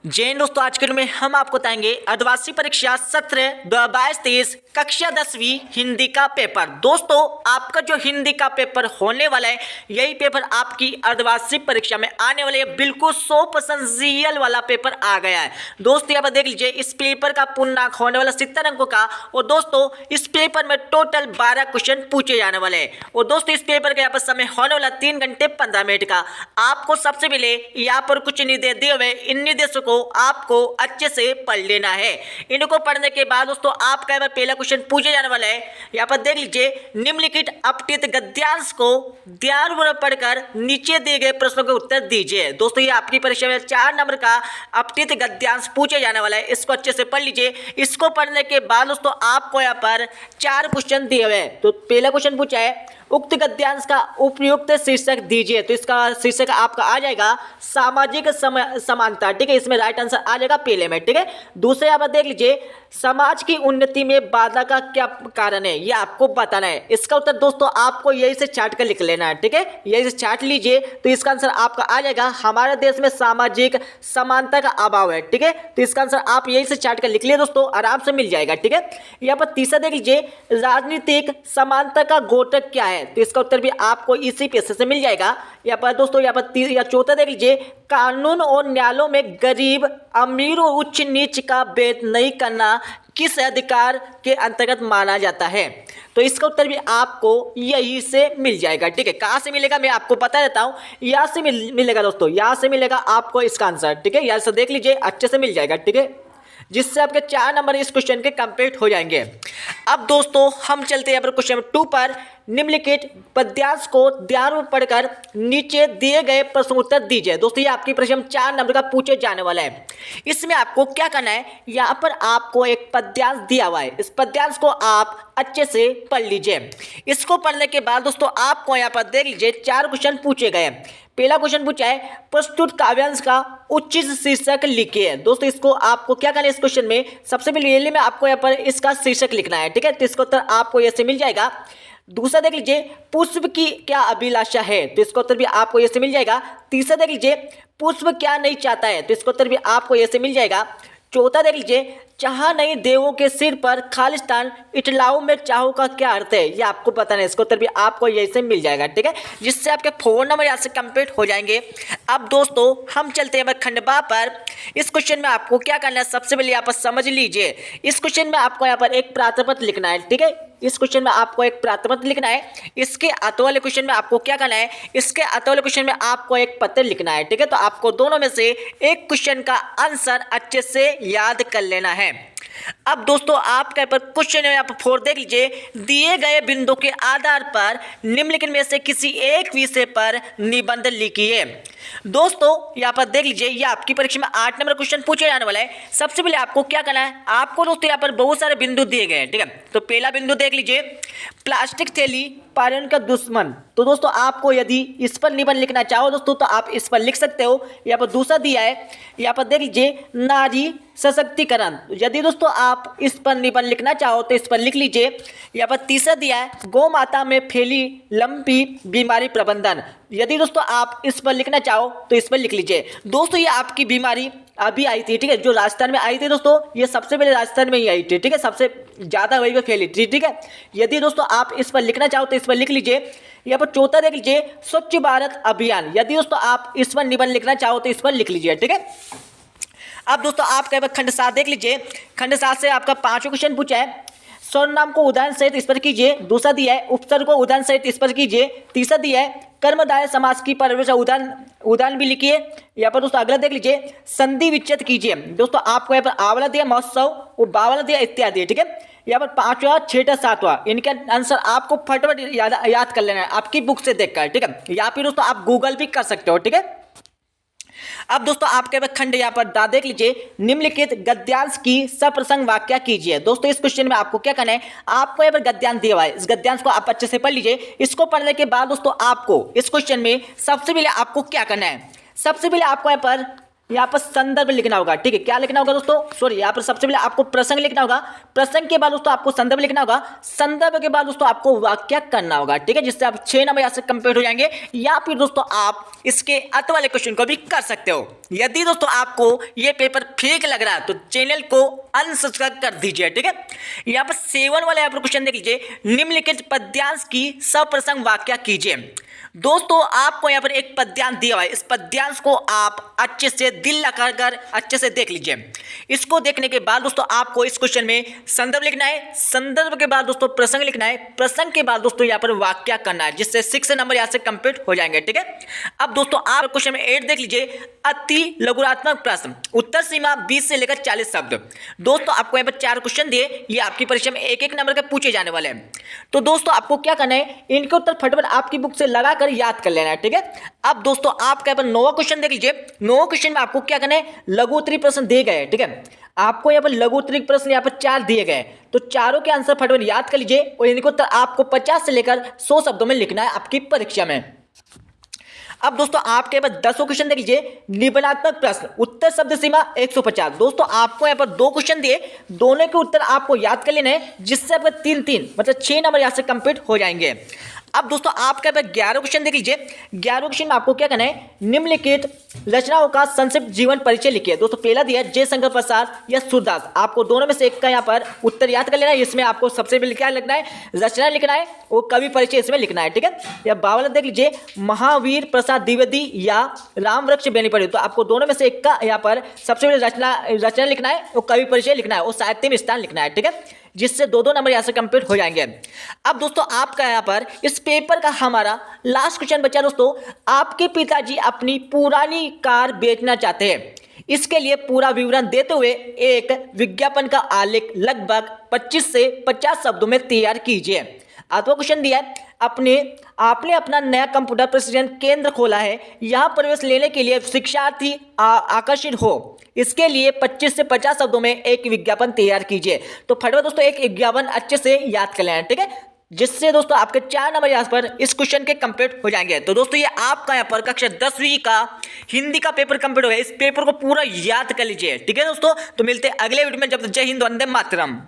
जय हिंद दोस्तों, आज के वीडियो में हम आपको बताएंगे अर्धवार्षिक परीक्षा सत्र 2022-23 कक्षा 10वीं हिंदी का पेपर। दोस्तों, आपका जो हिंदी का पेपर होने वाला है, यही पेपर आपकी अर्धवार्षिक परीक्षा में आने वाले है। बिल्कुल 100% रियल वाला पेपर आ गया है। दोस्तों, यहाँ पर देख लीजिए, इस पेपर का पूर्णांक होने वाला 70 अंकों का। और दोस्तों, इस पेपर में टोटल 12 क्वेश्चन पूछे जाने वाले हैं। और दोस्तों, इस पेपर का यहाँ पर समय होने वाला 3 घंटे 15 मिनट का। आपको सबसे पहले यहाँ पर कुछ निर्देश दिए हुए, इन निर्देशों को आपको अच्छे से पढ़ लेना है। इनको पढ़ने के बाद दोस्तों, आपका यहाँ पर पहला क्वेश्चन पूछे जाने वाला है। यहाँ पर देख लीजिए, निम्नलिखित अपठित गद्यांश को ध्यानपूर्वक पढ़कर नीचे दिए गए प्रश्नों के उत्तर दीजिए। दोस्तों, ये आपकी परीक्षा में 4 नंबर का अपठित गद्यांश पूछे जाने वाला है। इसको अच्छे से पढ़ लीजिए। इसको पढ़ने के बाद दोस्तों, आपको यहाँ पर 4 क्वेश्चन दिए हुए हैं। तो पहला क्वेश्चन पूछा है, उक्त गद्यांश का उपयुक्त शीर्षक दीजिए। तो इसका शीर्षक आपका आ जाएगा सामाजिक समानता। ठीक है, इसमें राइट आंसर आ जाएगा पहले में। ठीक है, दूसरे यहाँ पर देख लीजिए, समाज की उन्नति में बाधा का क्या कारण है, ये आपको बताना है। इसका उत्तर दोस्तों आपको यही से चार्ट कर लिख लेना है। ठीक है, यही से चार्ट लीजिए, तो इसका आंसर आपका आ जाएगा हमारे देश में सामाजिक समानता का अभाव है। ठीक है, तो इसका आंसर आप यही से चार्ट कर लिख लिए दोस्तों, आराम से मिल जाएगा। ठीक है, यहाँ पर तीसरा देख लीजिए, राजनीतिक समानता का घोटक क्या है। तो इसका उत्तर भी आपको इसी पेज से मिल जाएगा। यहाँ पर दोस्तों, यहाँ पर चौथा देख लीजिए, कानून और न्यायालयों में गरीब अमीर और उच्च नीच का भेद नहीं करना किस अधिकार के अंतर्गत माना जाता है। तो इसका उत्तर भी आपको यही से मिल जाएगा। ठीक है, कहाँ से मिलेगा मैं आपको बता देता हूँ। यहाँ से मिलेगा दोस्तों, यहाँ से मिलेगा आपको इसका आंसर। ठीक है, यहाँ से देख लीजिए, अच्छे से मिल जाएगा। ठीक है, जिससे आपके 4 नंबर इस क्वेश्चन के कंप्लीट हो जाएंगे। अब दोस्तों, हम चलते हैं क्वेश्चन नंबर 2 पर। निम्नलिखित पद्यांश को ध्यानपूर्वक पढ़कर नीचे दिए गए प्रश्न उत्तर दीजिए। दोस्तों, ये आपकी प्रश्न 4 नंबर का पूछे जाने वाला है। इसमें आपको क्या करना है, यहाँ पर आपको एक पद्यांश दिया हुआ है। इस पद्यांश को आप अच्छे से पढ़ लीजिए। इसको पढ़ने के बाद दोस्तों, आपको यहाँ पर देख लीजिए, 4 क्वेश्चन पूछे गए। पहला क्वेश्चन पूछा है, प्रस्तुत काव्यांश का उचित शीर्षक लिखिए। दोस्तों, इसको आपको क्या करना है, इस क्वेश्चन में सबसे पहले में आपको यहाँ पर इसका शीर्षक लिखना है। ठीक है, तो इसका उत्तर आपको ऐसे मिल जाएगा। दूसरा देख लीजिए, पुष्प की क्या अभिलाषा है। तो इसका उत्तर भी आपको ऐसे मिल जाएगा। तीसरा देख लीजिए, पुष्प क्या नहीं चाहता है। तो इसका उत्तर भी आपको ऐसे मिल जाएगा। चौथा देख लीजिए, चाह नहीं देवों के सिर पर खालिस्तान इटलाओं में चाहो का क्या अर्थ है, ये आपको पता नहीं। इसका उत्तर भी आपको यही से मिल जाएगा। ठीक है, जिससे आपके 4 नंबर यहाँ से कंप्लीट हो जाएंगे। अब दोस्तों, हम चलते हैं खंडवा पर। इस क्वेश्चन में आपको क्या करना है, सबसे पहले यहाँ पर समझ लीजिए। इस क्वेश्चन में आपको यहाँ पर एक प्रार्थपत्र लिखना है। ठीक है, इस क्वेश्चन में आपको एक प्रार्थपत्र लिखना है। इसके अतो वाले क्वेश्चन में आपको क्या करना है, इसके अतो वाले क्वेश्चन में आपको एक पत्र लिखना है। ठीक है, तो आपको दोनों में से एक क्वेश्चन का आंसर अच्छे से याद कर लेना है। अब दोस्तों, आपके पर क्वेश्चन है, यहाँ पर 4 देख लीजिए, दिए गए बिंदु के आधार पर निम्नलिखित में से किसी एक विषय पर निबंध लिखिए। दोस्तों, यहाँ पर देख लीजिए, ये आपकी परीक्षा में 8 नंबर क्वेश्चन पूछे जाने वाला है। सबसे पहले आपको क्या करना है, आपको दोस्तों यहाँ पर बहुत सारे बिंदु दिए गए हैं। ठीक है, तो पहला बिंदु देख लीजिए, प्लास्टिक थैली पर्यावरण का दुश्मन। तो दोस्तों, आपको यदि इस पर निबंध लिखना चाहो दोस्तों, तो आप इस पर लिख सकते हो। यहाँ पर दूसरा दिया है, यहाँ पर देख लीजिए, नारी सशक्तिकरण। यदि दोस्तों आप इस पर निबंध लिखना चाहो तो इस पर लिख लीजिए। यहाँ पर तीसरा दिया है, गौ माता में फैली लंपी बीमारी प्रबंधन। यदि दोस्तों आप इस पर लिखना चाहो तो इस पर लिख लीजिए। दोस्तों, ये आपकी बीमारी अभी आई थी। ठीक है, जो राजस्थान में आई थी दोस्तों, ये सबसे पहले राजस्थान में ही आई थी। ठीक है, सबसे ज़्यादा वही पे फैली थी। ठीक है, यदि दोस्तों आप इस पर लिखना चाहो तो इस पर लिख लीजिए। यहाँ पर चौथा देख लीजिए, स्वच्छ भारत अभियान। यदि दोस्तों आप इस पर निबंध लिखना चाहो तो इस पर लिख लीजिए। ठीक है, अब दोस्तों आपका खंड 7 देख लीजिए। खंड 7 से आपका 5वां क्वेश्चन पूछा है, सर्वनाम को उदाहरण सहित इस पर कीजिए। दूसरा दिया है, उपसर्ग को उदाहरण सहित इस पर कीजिए। तीसरा दिया है, कर्मधारय समास की परिभाषा उदाहरण भी लिखिए। यहाँ पर दोस्तों अगला देख लीजिए, संधि विच्छेद कीजिए। दोस्तों, आपको यहाँ पर आवाला दिया महोत्सव, वो बावला दिया इत्यादि। ठीक है, यहाँ पर 5वां 6वां 7वां इनके आंसर आपको फटाफट याद कर लेना है आपकी बुक से देखकर। ठीक है, या फिर दोस्तों आप गूगल भी कर सकते हो। ठीक है, अब दोस्तों आपके खंड यहाँ पर देख लीजिए, निम्नलिखित गद्यांश की सप्रसंग वाक्य कीजिए। दोस्तों, इस क्वेश्चन में आपको क्या करना है, आपको यहाँ पर गद्यांश दिया हुआ है। इस गद्यांश को आप अच्छे से पढ़ लीजिए। इसको पढ़ने के बाद दोस्तों आपको इस क्वेश्चन में सबसे पहले आपको क्या करना है, सबसे पहले आपको यहाँ पर यहाँ पर संदर्भ लिखना होगा। ठीक है, क्या लिखना होगा दोस्तों, सॉरी यहाँ पर सबसे पहले आपको प्रसंग लिखना होगा, प्रसंग के बाद दोस्तों आपको संदर्भ लिखना होगा, संदर्भ के बाद दोस्तों आपको वाक्य करना होगा। ठीक है, जिससे आप 6 नंबर यहाँ से कंप्लीट हो जाएंगे। या फिर दोस्तों आप इसके अर्थ वाले क्वेश्चन को भी कर सकते हो। यदि दोस्तों आपको ये पेपर फेक लग रहा है तो चैनल को अनसब्सक्राइब कर दीजिए। ठीक है, यहाँ पर 7 वाले यहाँ पर क्वेश्चन देख लीजिए, निम्नलिखित पद्यांश की सप्रसंग वाक्य कीजिए। दोस्तों आपको यहाँ पर एक पद्यांश दिया हुआ है, इस पद्यांश को आप अच्छे से दिल लगाकर अच्छे से देख लीजिए। इसको देखने के बाद दोस्तों आपको इस क्वेश्चन में संदर्भ लिखना है, संदर्भ के बाद दोस्तों प्रसंग लिखना है, प्रसंग के बाद दोस्तों यहाँ पर वाक्य करना है, जिससे 6 नंबर यहाँ से कंप्लीट हो जाएंगे। ठीक है, अब दोस्तों आप क्वेश्चन में 8 देख लीजिए, अति लघुरात्मक प्रश्न, उत्तर सीमा 20 से लेकर 40 शब्द। दोस्तों आपको यहाँ पर 4 क्वेश्चन दिए, ये आपकी परीक्षा में 1-1 नंबर के पूछे जाने वाले हैं। तो दोस्तों आपको क्या करना है, इनके उत्तर फटाफट आपकी बुक से लगाकर याद कर लेना है। ठीक है, अब दोस्तों आपका यहाँ पर 9वां क्वेश्चन देख लीजिए, 9वां क्वेश्चन में आपको क्या करना है, लघु उत्तरीय प्रश्न दिए गए। ठीक है, आपको यहाँ पर लघु उत्तरीय प्रश्न यहाँ पर 4 दिए गए, तो चारों के आंसर फटाफट याद कर लीजिए और इनके उत्तर आपको 50 से लेकर 100 शब्दों में लिखना है आपकी परीक्षा में। अब दोस्तों आपके पास 10वां क्वेश्चन देख लीजिए, निबंधात्मक प्रश्न, उत्तर शब्द सीमा 150। दोस्तों आपको यहाँ पर 2 क्वेश्चन दिए, दोनों के उत्तर आपको याद कर लेने हैं, जिससे आपका 3-3 मतलब 6 नंबर यहाँ से कंप्लीट हो जाएंगे। अब दोस्तों आपके पास 11वां क्वेश्चन देख लीजिए, 11वां क्वेश्चन में आपको क्या करना है, निम्नलिखित रचनाओं का संक्षिप्त जीवन परिचय लिखिए। दोस्तों पहला दिया है जयशंकर प्रसाद या सूरदास, आपको दोनों में से एक का यहाँ पर उत्तर याद कर लेना है। इसमें आपको सबसे पहले क्या लिखना है, रचना लिखना है और कवि परिचय इसमें लिखना है। ठीक है, या 52 देख लीजिए, महावीर प्रसाद द्विवेदी या राम वृक्ष बेनीपट्टी, तो आपको दोनों में से एक का यहाँ पर सबसे पहले रचना लिखना है और कवि परिचय लिखना है और साहित्य में स्थान लिखना है। ठीक है, जिससे 2-2 नंबर यहाँ से कंप्लीट हो जाएंगे। अब दोस्तों आपका यहाँ पर इस पेपर का हमारा लास्ट क्वेश्चन बचा दोस्तों, आपके पिताजी अपनी पुरानी कार बेचना चाहते हैं, इसके लिए पूरा विवरण देते हुए एक विज्ञापन का आलेख लगभग 25 से 50 शब्दों में तैयार कीजिए। 8वां क्वेश्चन दिया है, आपने अपना नया कंप्यूटर प्रशिक्षण केंद्र खोला है, यहाँ प्रवेश लेने के लिए शिक्षार्थी आकर्षित हो, इसके लिए 25 से 50 शब्दों में एक विज्ञापन तैयार कीजिए। तो फटाफट दोस्तों एक विज्ञापन अच्छे से याद कर लेना। ठीक है, जिससे दोस्तों आपके 4 नंबर यहाँ पर इस क्वेश्चन के कंप्लीट हो जाएंगे। तो दोस्तों ये आपका यहाँ पर कक्षा 10वीं का हिंदी का पेपर कंप्लीट हो गया, इस पेपर को पूरा याद कर लीजिए। ठीक है दोस्तों, तो मिलते हैं अगले वीडियो में, जब तक जय हिंद, वंदे मातरम।